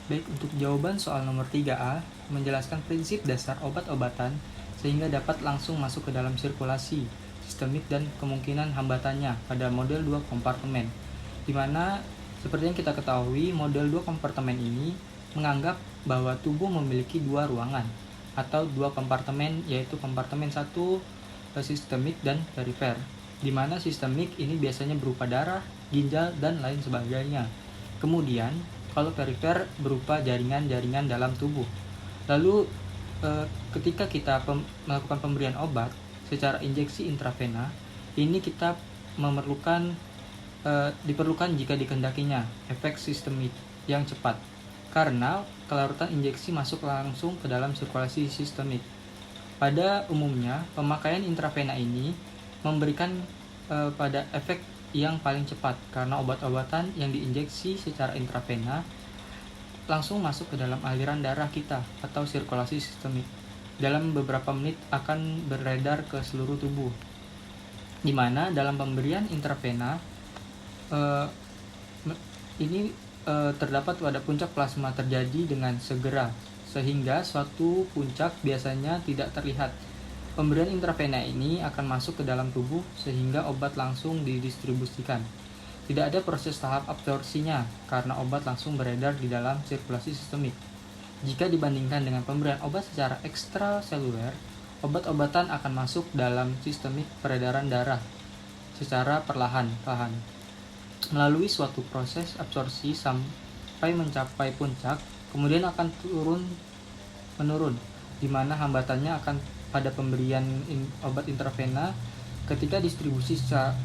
Baik, untuk jawaban soal nomor 3A, menjelaskan prinsip dasar obat-obatan sehingga dapat langsung masuk ke dalam sirkulasi sistemik dan kemungkinan hambatannya pada model 2 kompartemen. Di mana seperti yang kita ketahui, model 2 kompartemen ini menganggap bahwa tubuh memiliki dua ruangan atau dua kompartemen, yaitu kompartemen 1 sistemik dan perifer. Di mana sistemik ini biasanya berupa darah, ginjal, dan lain sebagainya. Kemudian, kalau perifer berupa jaringan-jaringan dalam tubuh. Lalu ketika kita melakukan pemberian obat secara injeksi intravena, ini kita diperlukan jika dikehendakinya efek sistemik yang cepat, karena kelarutan injeksi masuk langsung ke dalam sirkulasi sistemik. Pada umumnya, pemakaian intravena ini memberikan pada efek yang paling cepat karena obat-obatan yang diinjeksi secara intravena langsung masuk ke dalam aliran darah kita atau sirkulasi sistemik. Dalam beberapa menit akan beredar ke seluruh tubuh. Di mana dalam pemberian intravena ini terdapat pada puncak plasma terjadi dengan segera, sehingga suatu puncak biasanya tidak terlihat. Pemberian intravena ini akan masuk ke dalam tubuh sehingga obat langsung didistribusikan. Tidak ada proses tahap absorpsinya karena obat langsung beredar di dalam sirkulasi sistemik. Jika dibandingkan dengan pemberian obat secara ekstraseluler, obat-obatan akan masuk dalam sistemik peredaran darah secara perlahan-lahan melalui suatu proses absorpsi sampai mencapai puncak, kemudian akan menurun, di mana hambatannya akan pada pemberian obat intravena ketika didistribusikan.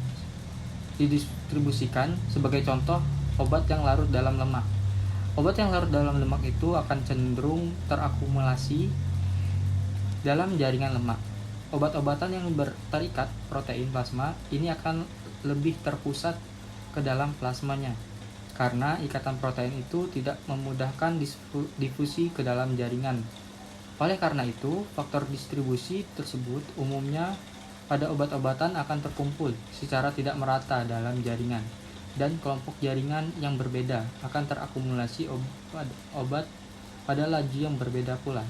Sebagai contoh, obat yang larut dalam lemak. Obat yang larut dalam lemak itu akan cenderung terakumulasi dalam jaringan lemak. Obat-obatan yang berterikat protein plasma ini akan lebih terpusat ke dalam plasmanya, karena ikatan protein itu tidak memudahkan difusi ke dalam jaringan. Oleh karena itu, faktor distribusi tersebut umumnya pada obat-obatan akan terkumpul secara tidak merata dalam jaringan, dan kelompok jaringan yang berbeda akan terakumulasi obat pada laju yang berbeda pula.